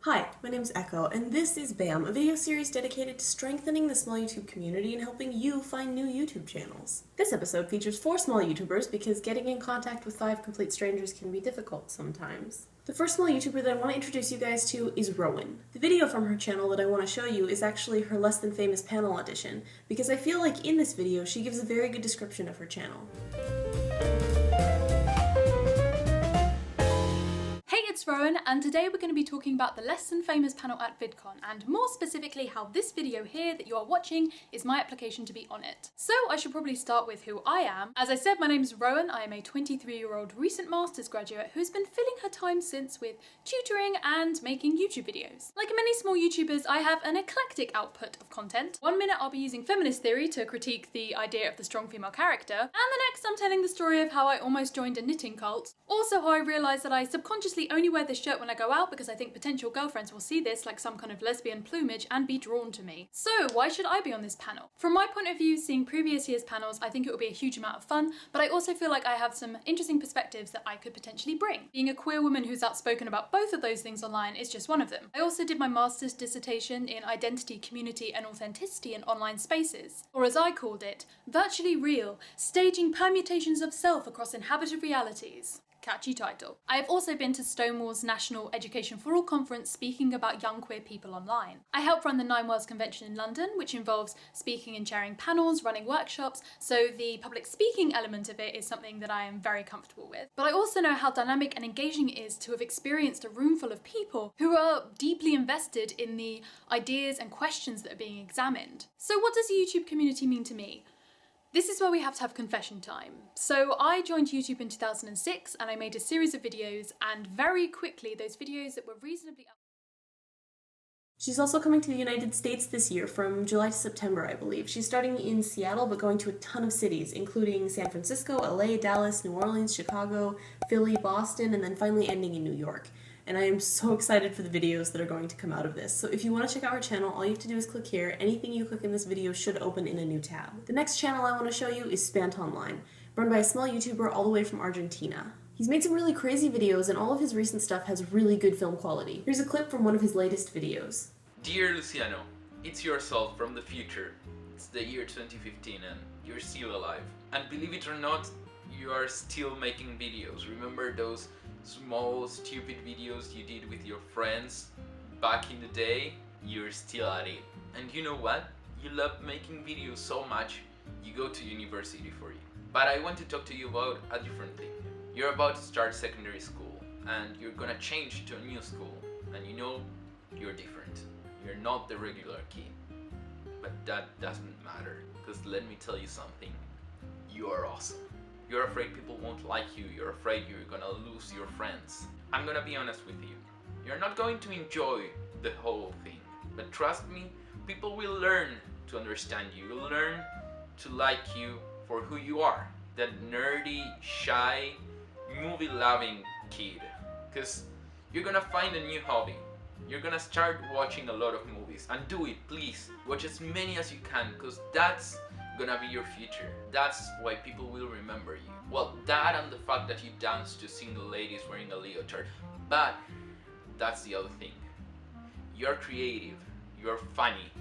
Hi, my name's Echo, and this is BAM, a video series dedicated to strengthening the small YouTube community and helping you find new YouTube channels. This episode features 4 small YouTubers because getting in contact with 5 complete strangers can be difficult sometimes. The first small YouTuber that I want to introduce you guys to is Rowan. The video from her channel that I want to show you is actually her less than famous panel audition, because I feel like in this video she gives a very good description of her channel. It's Rowan, and today we're going to be talking about the less than famous panel at VidCon, and more specifically how this video here that you are watching is my application to be on it. So I should probably start with who I am. As I said, my name's Rowan. I am a 23-year-old recent master's graduate who's been filling her time since with tutoring and making YouTube videos. Like many small YouTubers, I have an eclectic output of content. One minute I'll be using feminist theory to critique the idea of the strong female character, and the next I'm telling the story of how I almost joined a knitting cult. Also how I realised that I subconsciously only wear this shirt when I go out because I think potential girlfriends will see this like some kind of lesbian plumage and be drawn to me. So why should I be on this panel? From my point of view, seeing previous year's panels, I think it will be a huge amount of fun, but I also feel like I have some interesting perspectives that I could potentially bring. Being a queer woman who's outspoken about both of those things online is just one of them. I also did my master's dissertation in identity, community and authenticity in online spaces, or as I called it, virtually real, staging permutations of self across inhabited realities. Catchy title. I have also been to Stonewall's National Education for All conference speaking about young queer people online. I help run the 9 Worlds convention in London, which involves speaking and chairing panels, running workshops, so the public speaking element of it is something that I am very comfortable with. But I also know how dynamic and engaging it is to have experienced a room full of people who are deeply invested in the ideas and questions that are being examined. So what does the YouTube community mean to me? This is where we have to have confession time. So I joined YouTube in 2006 and I made a series of videos, and very quickly those videos that were reasonably She's also coming to the United States this year from July to September, I believe. She's starting in Seattle but going to a ton of cities, including San Francisco, LA, Dallas, New Orleans, Chicago, Philly, Boston, and then finally ending in New York. And I am so excited for the videos that are going to come out of this. So if you want to check out her channel, all you have to do is click here. Anything you click in this video should open in a new tab. The next channel I want to show you is Spantonline, run by a small YouTuber all the way from Argentina. He's made some really crazy videos, and all of his recent stuff has really good film quality. Here's a clip from one of his latest videos. Dear Luciano, it's yourself from the future. It's the year 2015 and you're still alive. And believe it or not, you are still making videos. Remember those small stupid videos you did with your friends back in the day? You're still at it. And you know what? You love making videos so much, you go to university for it. But I want to talk to you about a different thing. You're about to start secondary school and you're gonna change to a new school, and you know you're different. You're not the regular kid. But that doesn't matter, because let me tell you something. You are awesome. You're afraid people won't like you, you're afraid you're gonna lose your friends. I'm gonna be honest with you. You're not going to enjoy the whole thing, but trust me, people will learn to understand you, will learn to like you for who you are. That nerdy, shy, movie-loving kid. Because you're gonna find a new hobby. You're gonna start watching a lot of movies, and do it, please. Watch as many as you can, because that's gonna be your future. That's why people will remember you. Well, that and the fact that you dance to single ladies wearing a leotard, but that's the other thing. You're creative, you're funny.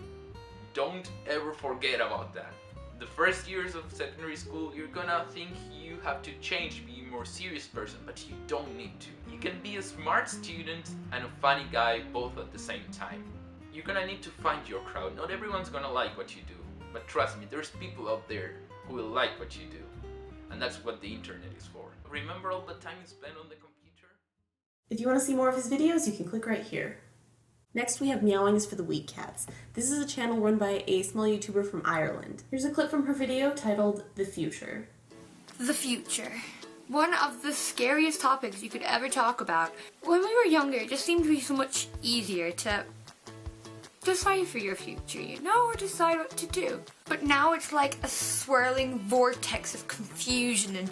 Don't ever forget about that. The first years of secondary school, you're gonna think you have to change, be a more serious person, but you don't need to. You can be a smart student and a funny guy both at the same time. You're gonna need to find your crowd. Not everyone's gonna like what you do. But trust me, there's people out there who will like what you do. And that's what the internet is for. Remember all the time you spend on the computer? If you want to see more of his videos, you can click right here. Next we have meowingisfortheweakcats. This is a channel run by a small YouTuber from Ireland. Here's a clip from her video titled The Future. The future. One of the scariest topics you could ever talk about. When we were younger, it just seemed to be so much easier to decide for your future, you know, or decide what to do. But now it's like a swirling vortex of confusion and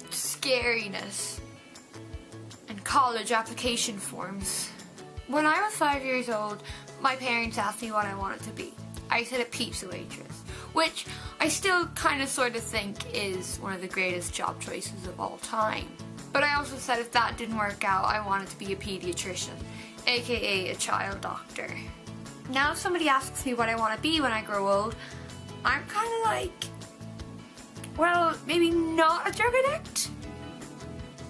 scariness. And college application forms. When I was 5 years old, my parents asked me what I wanted to be. I said a pizza waitress, which I still kind of sort of think is one of the greatest job choices of all time. But I also said if that didn't work out, I wanted to be a pediatrician, aka a child doctor. Now if somebody asks me what I want to be when I grow old, I'm kind of like, well, maybe not a drug addict,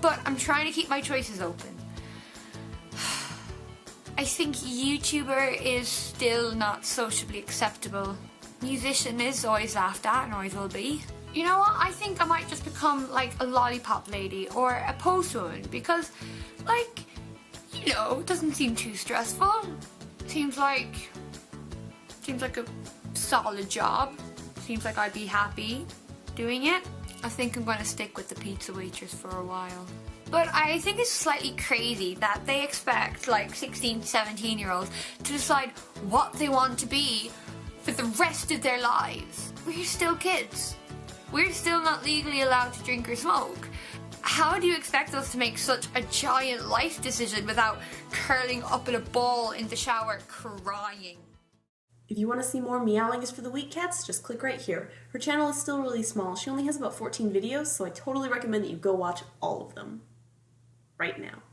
but I'm trying to keep my choices open. I think YouTuber is still not socially acceptable. Musician is always laughed at and always will be. You know what? I think I might just become like a lollipop lady or a postwoman because, like, you know, it doesn't seem too stressful. Seems like a solid job. Seems like I'd be happy doing it. I think I'm going to stick with the pizza waitress for a while. But I think it's slightly crazy that they expect like 16, 17-year-olds to decide what they want to be for the rest of their lives. We're still kids. We're still not legally allowed to drink or smoke. How do you expect us to make such a giant life decision without curling up in a ball in the shower crying? If you want to see more Meowing is for the Weak Cats, just click right here. Her channel is still really small. She only has about 14 videos, so I totally recommend that you go watch all of them. Right now.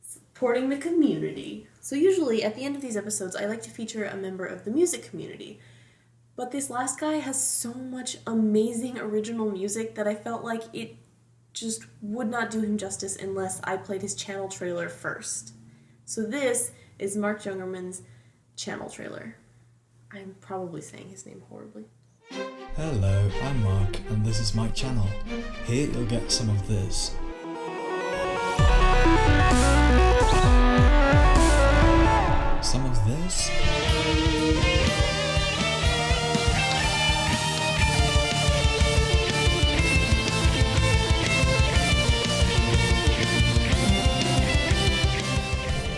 Supporting the community. So usually at the end of these episodes, I like to feature a member of the music community. But this last guy has so much amazing original music that I felt like it just would not do him justice unless I played his channel trailer first. So this is Marc Jungermann's channel trailer. I'm probably saying his name horribly. Hello, I'm Mark and this is my channel. Here you'll get some of this. Some of this.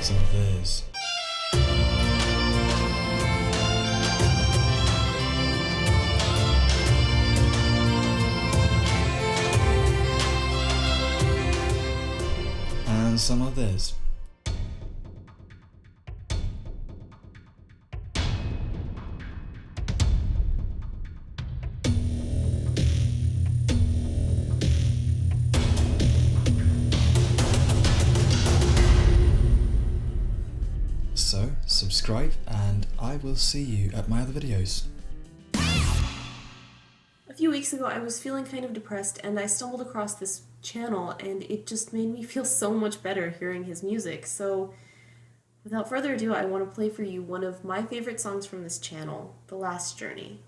Some of this. And some of this. So, subscribe and I will see you at my other videos. A few weeks ago I was feeling kind of depressed and I stumbled across this channel and it just made me feel so much better hearing his music. So without further ado, I want to play for you one of my favorite songs from this channel, The Last Journey.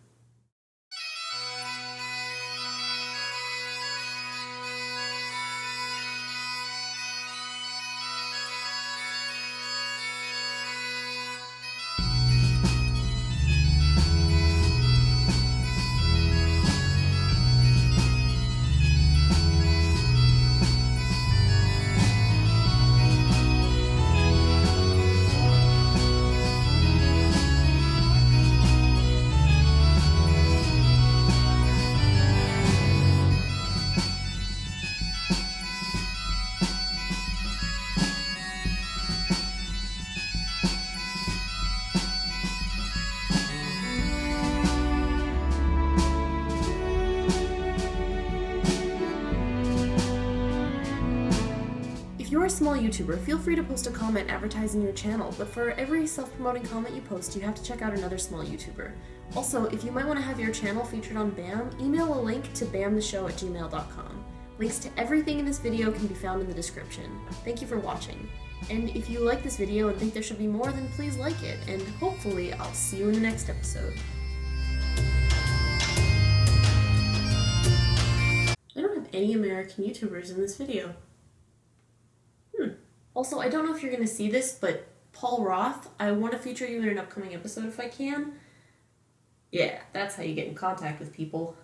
If you're a small YouTuber, feel free to post a comment advertising your channel, but for every self-promoting comment you post, you have to check out another small YouTuber. Also, if you might want to have your channel featured on BAM, email a link to bamtheshow@gmail.com. Links to everything in this video can be found in the description. Thank you for watching. And if you like this video and think there should be more, then please like it, and hopefully I'll see you in the next episode. I don't have any American YouTubers in this video. Also, I don't know if you're going to see this, but Paul Roth, I want to feature you in an upcoming episode if I can. Yeah, that's how you get in contact with people.